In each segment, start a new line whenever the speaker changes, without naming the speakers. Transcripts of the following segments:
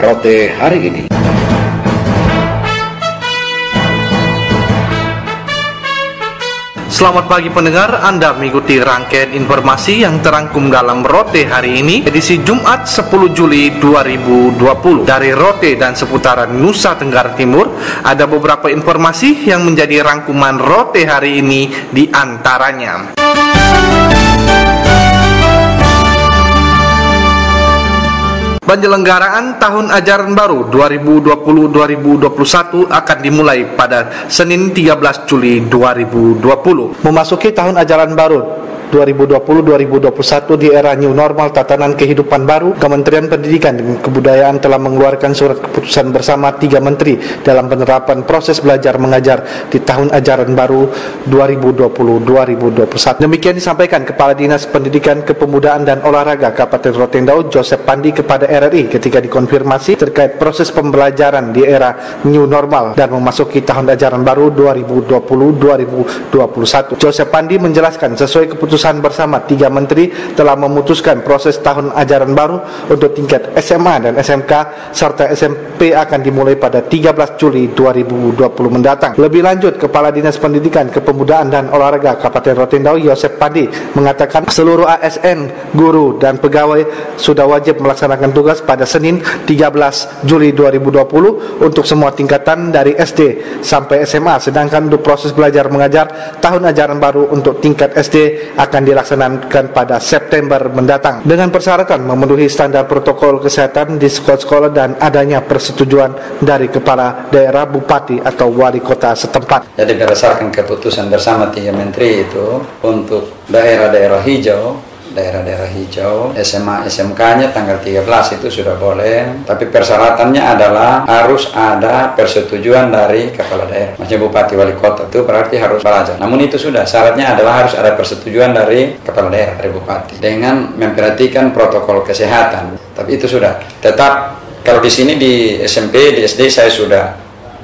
Rote hari ini.
Selamat pagi pendengar, Anda mengikuti rangkaian informasi yang terangkum dalam Rote hari ini, edisi Jumat 10 Juli 2020. Dari Rote dan seputaran Nusa Tenggara Timur, ada beberapa informasi yang menjadi rangkuman Rote hari ini di antaranya. Penyelenggaraan Tahun Ajaran Baru 2020-2021 akan dimulai pada Senin 13 Juli 2020. Memasuki Tahun Ajaran Baru 2020-2021 di era new normal tatanan kehidupan baru, Kementerian Pendidikan dan Kebudayaan telah mengeluarkan surat keputusan bersama 3 menteri dalam penerapan proses belajar mengajar di Tahun Ajaran Baru 2020-2021. Demikian disampaikan Kepala Dinas Pendidikan, Kepemudaan dan Olahraga Kabupaten Rotendao, Joseph Pandi, kepada RRI ketika dikonfirmasi terkait proses pembelajaran di era new normal dan memasuki Tahun Ajaran Baru 2020-2021. Joseph Pandi menjelaskan sesuai keputusan bersama 3 menteri telah memutuskan proses tahun ajaran baru untuk tingkat SMA dan SMK serta SMP akan dimulai pada 13 Juli 2020 mendatang. Lebih lanjut, Kepala Dinas Pendidikan, Kepemudaan dan Olahraga Kabupaten Rotendao, Joseph Pandi, mengatakan seluruh ASN, guru dan pegawai sudah wajib melaksanakan tugas pada Senin 13 Juli 2020 untuk semua tingkatan dari SD sampai SMA, sedangkan untuk proses belajar mengajar tahun ajaran baru untuk tingkat SD akan dilaksanakan pada September mendatang dengan persyaratan memenuhi standar protokol kesehatan di sekolah-sekolah dan adanya persetujuan dari kepala daerah, bupati atau wali kota setempat.
Jadi berdasarkan keputusan bersama 3 menteri itu, untuk daerah-daerah hijau, SMA, SMK-nya tanggal 13 itu sudah boleh, tapi persyaratannya adalah harus ada persetujuan dari kepala daerah, maksudnya bupati, wali kota, itu berarti harus belajar. Namun itu sudah, syaratnya adalah harus ada persetujuan dari kepala daerah, dari bupati, dengan memperhatikan protokol kesehatan. Tapi itu sudah. Tetap kalau di sini di SMP, di SD saya sudah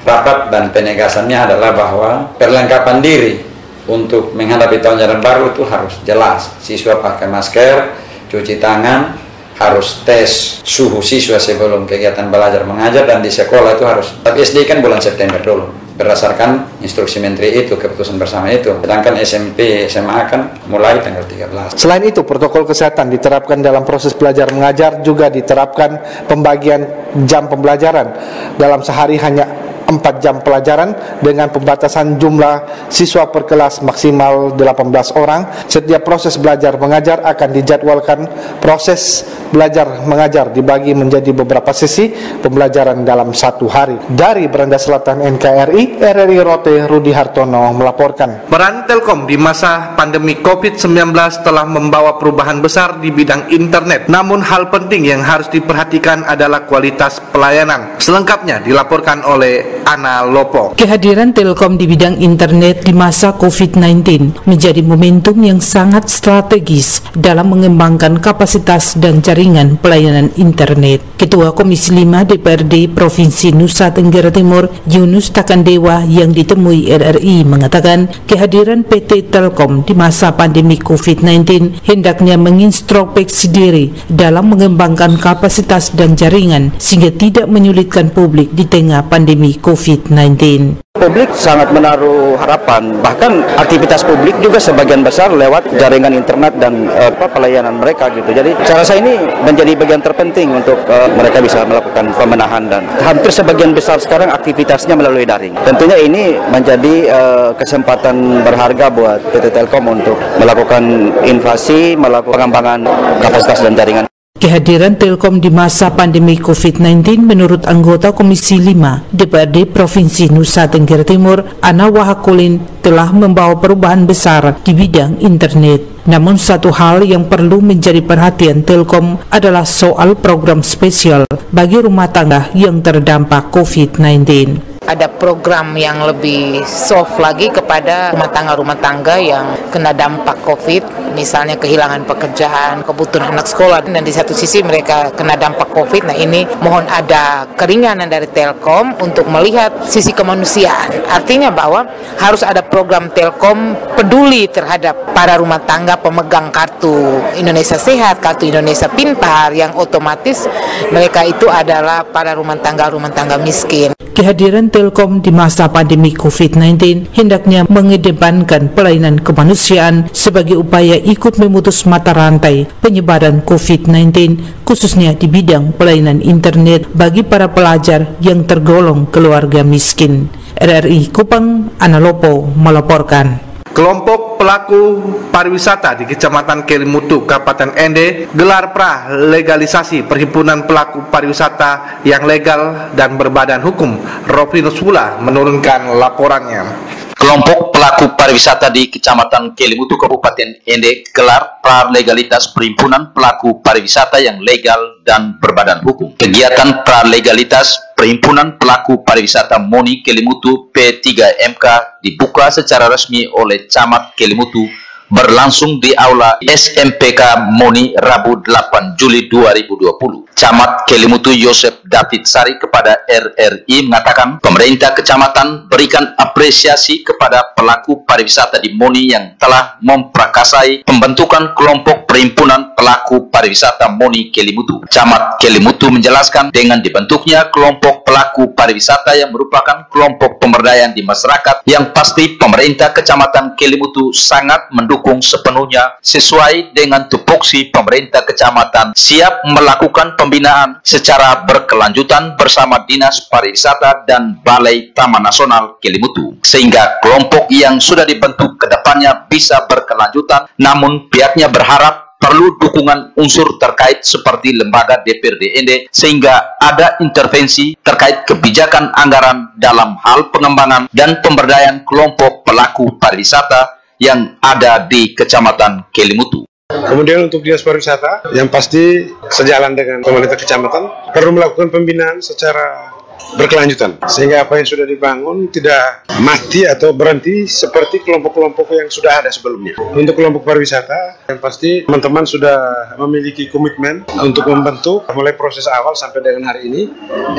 rapat dan penegasannya adalah bahwa perlengkapan diri untuk menghadapi tahun ajaran baru itu harus jelas. Siswa pakai masker, cuci tangan, harus tes suhu siswa sebelum kegiatan belajar mengajar, dan di sekolah itu harus. Tapi SD kan bulan September dulu, berdasarkan instruksi menteri itu, keputusan bersama itu. Sedangkan SMP, SMA kan mulai tanggal 13.
Selain itu, protokol kesehatan diterapkan dalam proses belajar mengajar, juga diterapkan pembagian jam pembelajaran. Dalam sehari hanya 4 jam pelajaran dengan pembatasan jumlah siswa per kelas maksimal 18 orang. Setiap proses belajar mengajar akan dijadwalkan. Proses belajar mengajar dibagi menjadi beberapa sesi pembelajaran dalam 1 hari. Dari Beranda Selatan NKRI, RRI Rote, Rudi Hartono melaporkan. Peran Telkom di masa pandemi COVID-19 telah membawa perubahan besar di bidang internet. Namun hal penting yang harus diperhatikan adalah kualitas pelayanan. Selengkapnya dilaporkan oleh Ana Lopo.
Kehadiran Telkom di bidang internet di masa COVID-19 menjadi momentum yang sangat strategis dalam mengembangkan kapasitas dan jaringan pelayanan internet. Ketua Komisi 5 DPRD Provinsi Nusa Tenggara Timur, Yunus Takandewa, yang ditemui RRI mengatakan kehadiran PT Telkom di masa pandemi COVID-19 hendaknya mengintrospeksi diri dalam mengembangkan kapasitas dan jaringan sehingga tidak menyulitkan publik di tengah pandemi COVID-19.
Publik sangat menaruh harapan, bahkan aktivitas publik juga sebagian besar lewat jaringan internet dan pelayanan mereka gitu. Jadi saya rasa ini menjadi bagian terpenting untuk mereka bisa melakukan pemenahan, dan hampir sebagian besar sekarang aktivitasnya melalui daring. Tentunya ini menjadi kesempatan berharga buat PT Telkom untuk melakukan inovasi, melakukan pengembangan kapasitas dan jaringan.
Kehadiran Telkom di masa pandemi COVID-19 menurut anggota Komisi 5 DPRD Provinsi Nusa Tenggara Timur, Ana Wahakulin, telah membawa perubahan besar di bidang internet. Namun satu hal yang perlu menjadi perhatian Telkom adalah soal program spesial bagi rumah tangga yang terdampak COVID-19.
ada program yang lebih soft lagi kepada rumah tangga yang kena dampak COVID, misalnya kehilangan pekerjaan, kebutuhan anak sekolah, dan di satu sisi mereka kena dampak COVID. Nah, ini mohon ada keringanan dari Telkom untuk melihat sisi kemanusiaan. Artinya bahwa harus ada program Telkom peduli terhadap para rumah tangga pemegang kartu Indonesia Sehat, kartu Indonesia Pintar, yang otomatis mereka itu adalah para rumah tangga miskin.
Kehadiran Telkom di masa pandemi COVID-19 hendaknya mengedepankan pelayanan kemanusiaan sebagai upaya ikut memutus mata rantai penyebaran COVID-19, khususnya di bidang pelayanan internet bagi para pelajar yang tergolong keluarga miskin. RRI Kupang, Analopo melaporkan.
Kelompok pelaku pariwisata di Kecamatan Kelimutu, Kabupaten Ende gelar pra legalisasi perhimpunan pelaku pariwisata yang legal dan berbadan hukum. Rofinus Wula menurunkan laporannya.
Kelompok pelaku pariwisata di Kecamatan Kelimutu, Kabupaten Ende gelar pra-legalitas perhimpunan pelaku pariwisata yang legal dan berbadan hukum. Kegiatan pra-legalitas perhimpunan pelaku pariwisata MONI Kelimutu P3MK dibuka secara resmi oleh Camat Kelimutu berlangsung di Aula SMPK MONI Rabu 8 Juli 2020. Camat Kelimutu Yosef David Sari kepada RRI mengatakan pemerintah kecamatan berikan apresiasi kepada pelaku pariwisata di MONI yang telah memprakarsai pembentukan kelompok perhimpunan pelaku pariwisata MONI Kelimutu. Camat Kelimutu menjelaskan dengan dibentuknya kelompok pelaku pariwisata yang merupakan kelompok pemberdayaan di masyarakat yang pasti pemerintah kecamatan Kelimutu sangat mendukung sepenuhnya sesuai dengan tupoksi pemerintah kecamatan siap melakukan pembinaan secara berkelanjutan bersama Dinas Pariwisata dan Balai Taman Nasional Kelimutu sehingga kelompok yang sudah dibentuk ke depannya bisa berkelanjutan, namun pihaknya berharap perlu dukungan unsur terkait seperti lembaga DPRD Ende sehingga ada intervensi terkait kebijakan anggaran dalam hal pengembangan dan pemberdayaan kelompok pelaku pariwisata yang ada di Kecamatan Kelimutu.
Kemudian untuk Dinas Pariwisata yang pasti sejalan dengan pemerintah kecamatan perlu melakukan pembinaan secara berkelanjutan sehingga apa yang sudah dibangun tidak mati atau berhenti seperti kelompok-kelompok yang sudah ada sebelumnya. Untuk kelompok pariwisata yang pasti teman-teman sudah memiliki komitmen untuk membentuk mulai proses awal sampai dengan hari ini,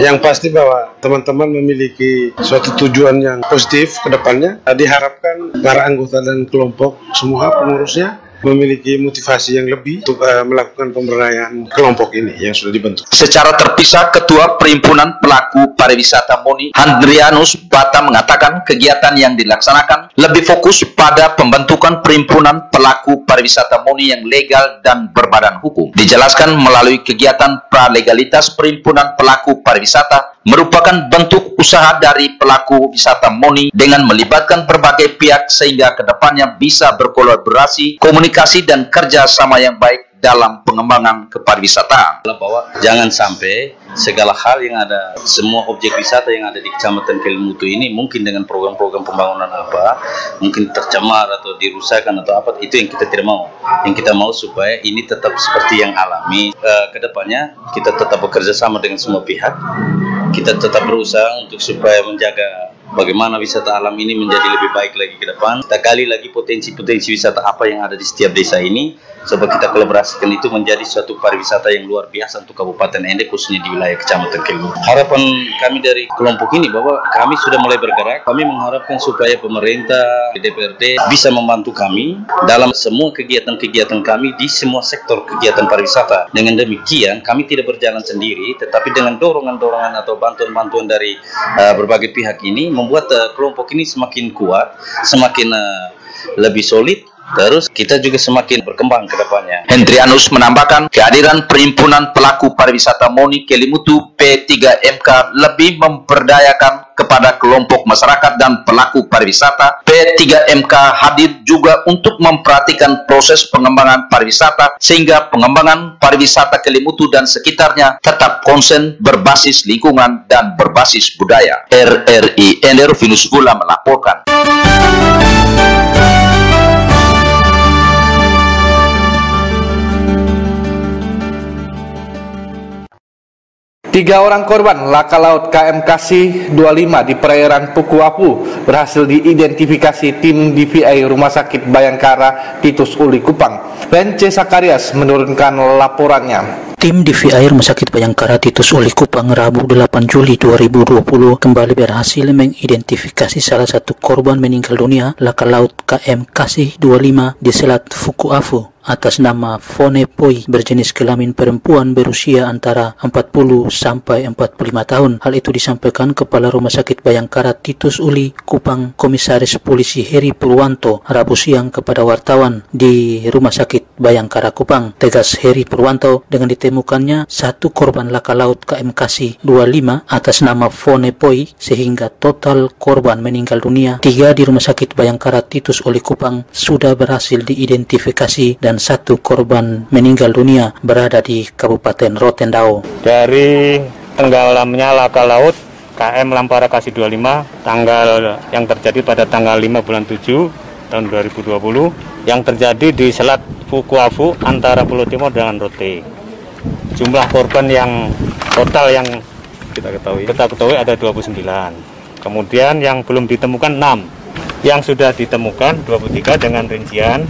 yang pasti bahwa teman-teman memiliki suatu tujuan yang positif ke depannya. Diharapkan para anggota dan kelompok semua pengurusnya memiliki motivasi yang lebih untuk melakukan pemberdayaan kelompok ini yang sudah dibentuk.
Secara terpisah, Ketua Perhimpunan Pelaku Pariwisata MONI, Handrianus Bata mengatakan kegiatan yang dilaksanakan lebih fokus pada pembentukan Perhimpunan Pelaku Pariwisata MONI yang legal dan berbadan hukum. Dijelaskan melalui kegiatan pralegalitas Perhimpunan Pelaku Pariwisata merupakan bentuk usaha dari pelaku wisata MONI dengan melibatkan berbagai pihak sehingga kedepannya bisa berkolaborasi, komunikasi dan kerjasama yang baik dalam pengembangan kepariwisataan.
Bahwa jangan sampai segala hal yang ada, semua objek wisata yang ada di Kecamatan Kelimutu ini mungkin dengan program-program pembangunan apa, mungkin tercemar atau dirusakkan atau apa, itu yang kita tidak mau. Yang kita mau supaya ini tetap seperti yang alami. Kedepannya kita tetap bekerja sama dengan semua pihak. Kita tetap berusaha untuk supaya menjaga bagaimana wisata alam ini menjadi lebih baik lagi ke depan. Kita gali lagi potensi-potensi wisata apa yang ada di setiap desa ini, coba kita kolaborasikan itu menjadi suatu pariwisata yang luar biasa untuk Kabupaten Ende, khususnya di wilayah Kecamatan Kelimutu. Harapan kami dari kelompok ini bahwa kami sudah mulai bergerak. Kami mengharapkan supaya pemerintah, DPRD bisa membantu kami dalam semua kegiatan-kegiatan kami di semua sektor kegiatan pariwisata. Dengan demikian kami tidak berjalan sendiri, tetapi dengan dorongan-dorongan atau bantuan-bantuan dari berbagai pihak ini membuat kelompok ini semakin kuat, semakin lebih solid. Terus kita juga semakin berkembang ke depannya.
Hendrianus menambahkan kehadiran Perhimpunan Pelaku Pariwisata MONI Kelimutu P3MK lebih memberdayakan kepada kelompok masyarakat dan pelaku pariwisata. P3MK hadir juga untuk memperhatikan proses pengembangan pariwisata sehingga pengembangan pariwisata Kelimutu dan sekitarnya tetap konsen berbasis lingkungan dan berbasis budaya. RRI Ende Rofinus Wula melaporkan.
3 orang korban laka laut KM Kasih 25 di perairan Pukuapu berhasil diidentifikasi tim DVI Rumah Sakit Bayangkara Titus Uli Kupang. Bence Sakarias menurunkan laporannya.
Tim DVI Rumah Sakit Bayangkara Titus Uli Kupang Rabu 8 Juli 2020 kembali berhasil mengidentifikasi salah satu korban meninggal dunia laka laut KM Kasih 25 di Selat Fukuafu atas nama Fone Poi berjenis kelamin perempuan berusia antara 40 sampai 45 tahun. Hal itu disampaikan Kepala Rumah Sakit Bayangkara Titus Uli Kupang Komisaris Polisi Heri Purwanto Rabu siang kepada wartawan di Rumah Sakit Bayangkara Kupang. Tegas Heri Purwanto, dengan ditemukannya satu korban laka laut KM Kasih 25 atas nama Fone Poi sehingga total korban meninggal dunia 3 di Rumah Sakit Bayangkara Titus Uli Kupang sudah berhasil diidentifikasi dan satu korban meninggal dunia berada di Kabupaten Rotendao. Dari tenggelamnya laka laut KM Lampara Kasih 25 tanggal yang terjadi pada tanggal 5 bulan 7 tahun 2020 yang terjadi di Selat Fukuafu antara Pulau Timur dengan Rote. Jumlah korban yang total yang kita ketahui ada 29. Kemudian yang belum ditemukan 6. Yang sudah ditemukan 23 dengan rincian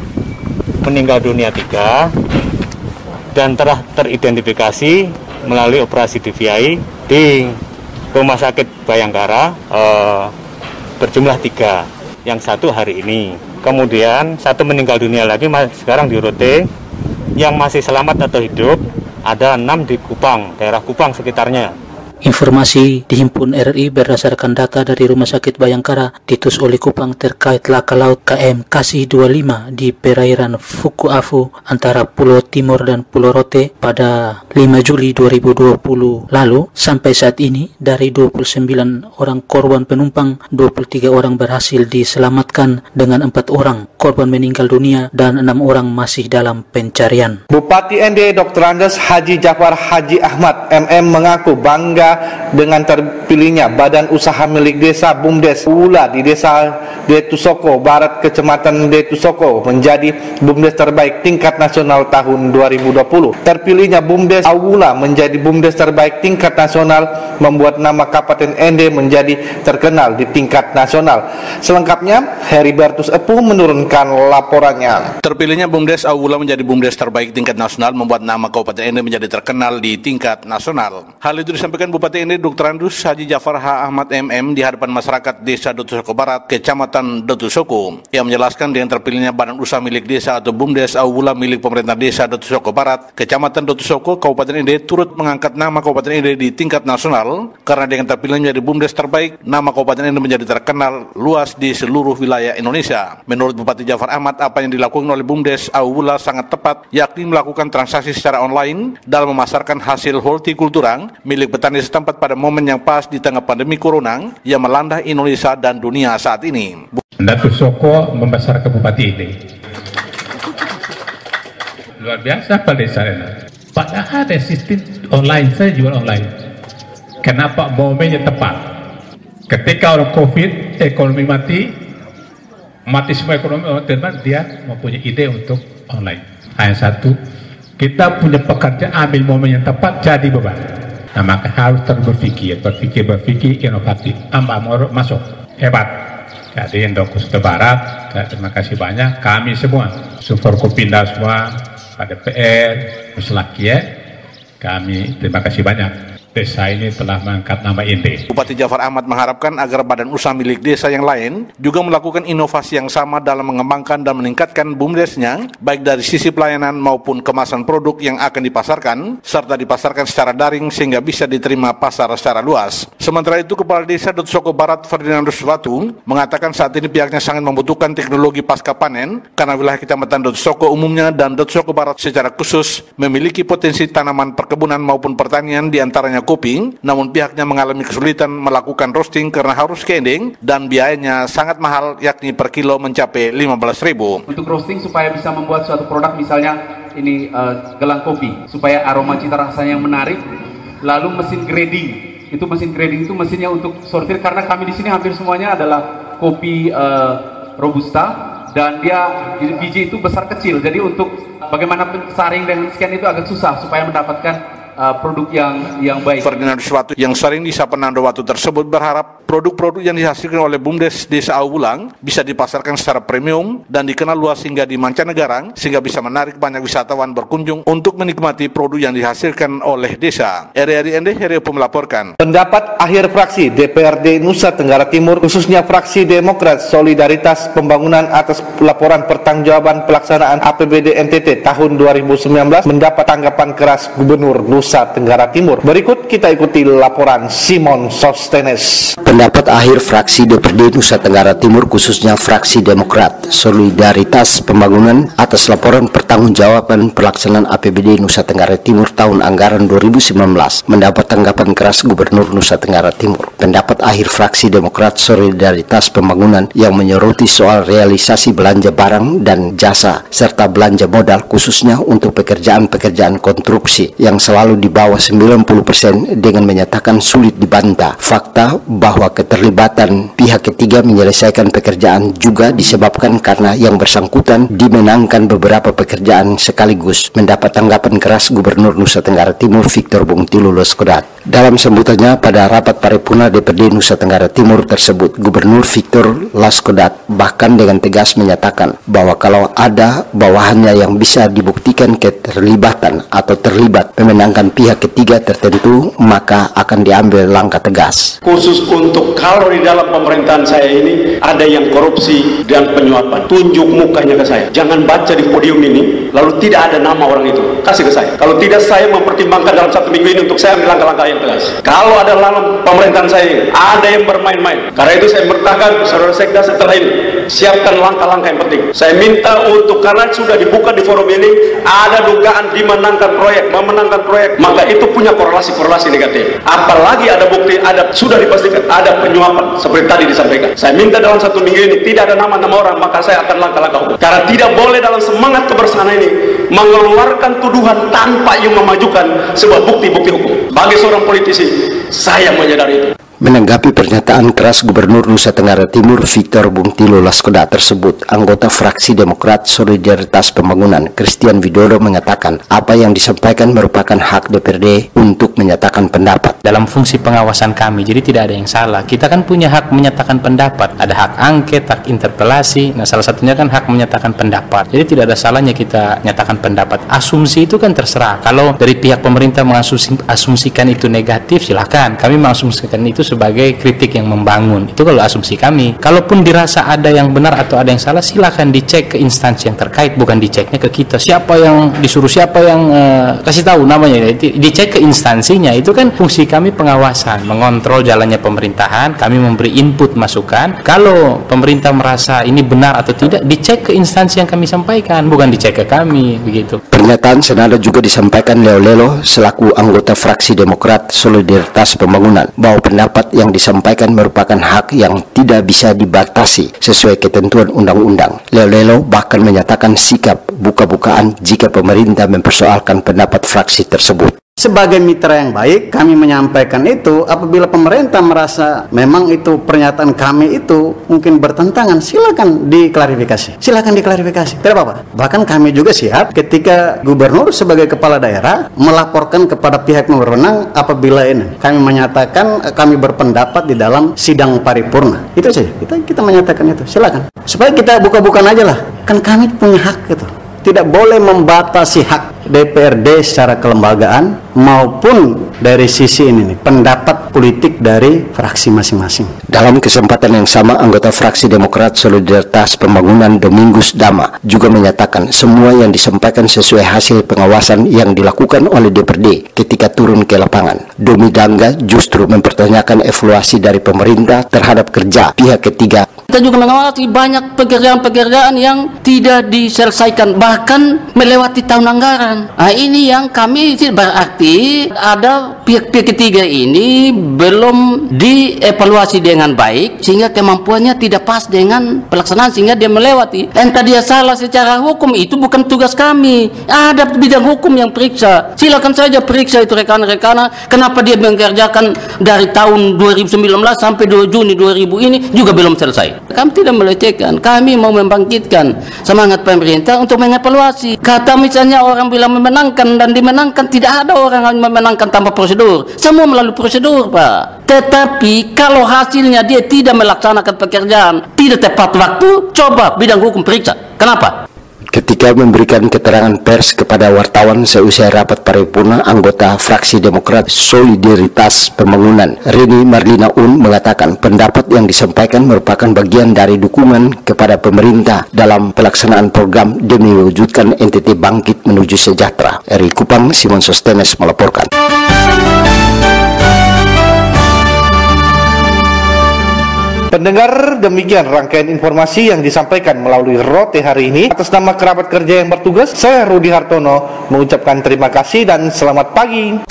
meninggal dunia 3 dan telah teridentifikasi melalui operasi DVI di Rumah Sakit Bayangkara berjumlah 3, yang satu hari ini. Kemudian satu meninggal dunia lagi sekarang di Rote. Yang masih selamat atau hidup ada 6 di Kupang, daerah Kupang sekitarnya. Informasi dihimpun RRI berdasarkan data dari Rumah Sakit Bayangkara Titus Uli Kupang terkait laka laut KM Kasih 25 di perairan Fukuafu antara Pulau Timur dan Pulau Rote pada 5 Juli 2020 lalu. Sampai saat ini dari 29 orang korban penumpang, 23 orang berhasil diselamatkan dengan 4 orang korban meninggal dunia dan 6 orang masih dalam pencarian.
Bupati ND Dr. Andes Haji Jafar Haji Ahmad MM mengaku bangga dengan terpilihnya Badan Usaha Milik Desa BUMDes Awula di Desa Detusoko Barat Kecamatan Detusoko menjadi BUMDes terbaik tingkat nasional tahun 2020. Terpilihnya BUMDes Awula menjadi BUMDes terbaik tingkat nasional membuat nama Kabupaten ND menjadi terkenal di tingkat nasional. Selengkapnya Heribertus Epuh menurunkan laporannya.
Terpilihnya BUMDes Awula menjadi BUMDes terbaik tingkat nasional membuat nama Kabupaten ND menjadi terkenal di tingkat nasional. Hal itu disampaikan Bupati ND Dr. Andus Haji Jafar H. Ahmad MM di hadapan masyarakat Desa Detusoko Barat, Kecamatan Detusoko, yang menjelaskan dengan terpilihnya Badan Usaha Milik Desa atau BUMDes Awula milik pemerintah Desa Detusoko Barat, Kecamatan Detusoko, Kabupaten ND turut mengangkat nama Kabupaten ND di tingkat nasional karena dengan terpilihnya menjadi BUMDes terbaik, nama Kabupaten ND menjadi terkenal luas di seluruh wilayah Indonesia. Menurut Bupati Jafar Ahmad, apa yang dilakukan oleh BUMDes Awula sangat tepat, yakni melakukan transaksi secara online dalam memasarkan hasil hortikultura milik petani setempat pada momen yang pas di tengah pandemi corona yang melanda Indonesia dan dunia saat ini.
Detusoko membesarkan bupati ini. Luar biasa pada desa ini. Padahal ada sistem online, saya jual online. Kenapa momennya tepat? Ketika orang COVID, ekonomi mati semua ekonomi, dia mempunyai ide untuk online. Hanya satu, kita punya pekerjaan, ambil momen yang tepat, jadi beban. Nah, maka harus terus berpikir inovatif. Masuk, hebat. Jadi Indoko Barat, terima kasih banyak. Kami semua, Super Kopinda semua, pada PR, Muslaki ya. Kami terima kasih banyak. Desa ini telah mengangkat nama ND.
Bupati Jafar Ahmad mengharapkan agar badan usaha milik desa yang lain juga melakukan inovasi yang sama dalam mengembangkan dan meningkatkan BUMDesnya, baik dari sisi pelayanan maupun kemasan produk yang akan dipasarkan, serta dipasarkan secara daring sehingga bisa diterima pasar secara luas. Sementara itu, Kepala Desa Detusoko Barat Ferdinandus Watu mengatakan saat ini pihaknya sangat membutuhkan teknologi pasca panen karena wilayah Kecamatan Detusoko umumnya dan Detusoko Barat secara khusus memiliki potensi tanaman perkebunan maupun pertanian diantaranya kopi, namun pihaknya mengalami kesulitan melakukan roasting karena harus kending dan biayanya sangat mahal, yakni per kilo mencapai 15.000.
Untuk roasting supaya bisa membuat suatu produk, misalnya ini gelang kopi, supaya aroma cita rasanya yang menarik. Lalu mesin grading, itu mesinnya untuk sortir karena kami di sini hampir semuanya adalah kopi robusta dan dia biji itu besar kecil. Jadi untuk bagaimana pensaring dan sekian itu agak susah supaya mendapatkan produk yang baik.
Ferdinand Suwatu yang sering disapa Nando Watu tersebut berharap produk-produk yang dihasilkan oleh BUMDes Desa Aubulang bisa dipasarkan secara premium dan dikenal luas hingga di mancanegara sehingga bisa menarik banyak wisatawan berkunjung untuk menikmati produk yang dihasilkan oleh desa. RRI Ende Heriopo melaporkan.
Pendapat akhir fraksi DPRD Nusa Tenggara Timur khususnya fraksi Demokrat Solidaritas Pembangunan atas laporan pertanggungjawaban pelaksanaan APBD NTT tahun 2019 mendapat tanggapan keras Gubernur Nusa Tenggara Timur. Berikut kita ikuti laporan Simon Sostenes.
Pendapat akhir fraksi DPRD Nusa Tenggara Timur khususnya fraksi Demokrat Solidaritas Pembangunan atas laporan pertanggungjawaban pelaksanaan APBD Nusa Tenggara Timur tahun anggaran 2019 mendapat tanggapan keras Gubernur Nusa Tenggara Timur. Pendapat akhir fraksi Demokrat Solidaritas Pembangunan yang menyoroti soal realisasi belanja barang dan jasa serta belanja modal khususnya untuk pekerjaan-pekerjaan konstruksi yang selalu di bawah 90% dengan menyatakan sulit dibantah fakta bahwa keterlibatan pihak ketiga menyelesaikan pekerjaan juga disebabkan karena yang bersangkutan dimenangkan beberapa pekerjaan sekaligus. Mendapat tanggapan keras Gubernur Nusa Tenggara Timur Victor Bungtilu Loskodat. Dalam sambutannya pada rapat paripurna DPRD Nusa Tenggara Timur tersebut, Gubernur Victor Loskodat bahkan dengan tegas menyatakan bahwa kalau ada bawahannya yang bisa dibuktikan keterlibatan atau terlibat memenangkan pihak ketiga tertentu, maka akan diambil langkah tegas.
Khusus untuk kalau di dalam pemerintahan saya ini ada yang korupsi dan penyuapan, tunjuk mukanya ke saya. Jangan baca di podium ini lalu tidak ada nama orang itu, kasih ke saya. Kalau tidak, saya mempertimbangkan dalam 1 minggu ini untuk saya ambil langkah-langkah yang tegas. Kalau ada dalam pemerintahan saya ini ada yang bermain-main, karena itu saya bertahan saudara sekda setelah ini siapkan langkah-langkah yang penting. Saya minta untuk, karena sudah dibuka di forum ini ada dugaan memenangkan proyek, maka itu punya korelasi negatif. Apalagi ada bukti, sudah dipastikan ada penyuapan seperti tadi disampaikan. Saya minta dalam 1 minggu ini tidak ada nama-nama orang, maka saya akan langkah-langkah hukum. Karena tidak boleh dalam semangat kebersamaan ini mengeluarkan tuduhan tanpa yang memajukan sebuah bukti-bukti hukum. Bagi seorang politisi, saya menyadari itu.
Menanggapi pernyataan keras Gubernur Nusa Tenggara Timur Victor Bungtilu Loskodat tersebut, anggota fraksi Demokrat Solidaritas Pembangunan Christian Widodo mengatakan apa yang disampaikan merupakan hak DPRD untuk menyatakan pendapat.
Dalam fungsi pengawasan kami, jadi tidak ada yang salah. Kita kan punya hak menyatakan pendapat. Ada hak angket, hak interpelasi. Nah, salah satunya kan hak menyatakan pendapat. Jadi tidak ada salahnya kita nyatakan pendapat. Asumsi itu kan terserah. Kalau dari pihak pemerintah mengasumsikan itu negatif, silakan. Kami mengasumsikan itu sebagai kritik yang membangun. Itu kalau asumsi kami. Kalaupun dirasa ada yang benar atau ada yang salah, silakan dicek ke instansi yang terkait, bukan diceknya ke kita. Siapa yang disuruh, siapa yang kasih tahu namanya, dicek ke instansinya. Itu kan fungsi kami pengawasan, mengontrol jalannya pemerintahan, kami memberi input masukan. Kalau pemerintah merasa ini benar atau tidak, dicek ke instansi yang kami sampaikan, bukan dicek ke kami, begitu.
Pernyataan senada juga disampaikan Leo Lelo selaku anggota fraksi Demokrat Solidaritas Pembangunan bahwa pendapat yang disampaikan merupakan hak yang tidak bisa dibatasi sesuai ketentuan undang-undang. Leo Lelo bahkan menyatakan sikap buka-bukaan jika pemerintah mempersoalkan pendapat fraksi tersebut.
Sebagai mitra yang baik, kami menyampaikan itu. Apabila pemerintah merasa memang itu pernyataan kami itu mungkin bertentangan, silakan diklarifikasi. Tidak apa-apa. Bahkan kami juga siap ketika gubernur sebagai kepala daerah melaporkan kepada pihak yang berwenang apabila ini kami menyatakan kami berpendapat di dalam sidang paripurna. Itu saja. Kita menyatakan itu. Silakan. Supaya kita buka-bukaan aja lah. Kan kami punya hak gitu. Tidak boleh membatasi hak DPRD secara kelembagaan maupun dari sisi ini pendapat politik dari fraksi masing-masing.
Dalam kesempatan yang sama, anggota fraksi Demokrat Solidaritas Pembangunan Domingus Dama juga menyatakan semua yang disampaikan sesuai hasil pengawasan yang dilakukan oleh DPRD ketika turun ke lapangan. Domi Dangga justru mempertanyakan evaluasi dari pemerintah terhadap kerja pihak ketiga.
Kita juga mengawasi banyak pekerjaan-pekerjaan yang tidak diselesaikan, bahkan melewati tahun anggaran. Nah, ini yang kami berarti ada pihak-pihak ketiga ini belum dievaluasi dengan baik sehingga kemampuannya tidak pas dengan pelaksanaan sehingga dia melewati. Entah dia salah secara hukum, itu bukan tugas kami. Ada bidang hukum yang periksa. Silakan saja periksa itu rekan-rekan. Kenapa dia mengerjakan dari tahun 2019 sampai 2 Juni 2000 ini juga belum selesai. Kami tidak melecehkan, kami mau membangkitkan semangat pemerintah untuk mengevaluasi. Kata misalnya orang bilang memenangkan dan dimenangkan, tidak ada orang yang memenangkan tanpa prosedur. Semua melalui prosedur, Pak. Tetapi kalau hasilnya dia tidak melaksanakan pekerjaan, tidak tepat waktu, coba bidang hukum periksa. Kenapa?
Ketika memberikan keterangan pers kepada wartawan seusai rapat paripurna, anggota fraksi Demokrat Solidaritas Pembangunan Rini Marlina Un mengatakan pendapat yang disampaikan merupakan bagian dari dukungan kepada pemerintah dalam pelaksanaan program demi mewujudkan NTT bangkit menuju sejahtera. Eri Kupang, Simon Sostenes melaporkan.
Pendengar, demikian rangkaian informasi yang disampaikan melalui Rote hari ini. Atas nama kerabat kerja yang bertugas, saya Rudi Hartono mengucapkan terima kasih dan selamat pagi.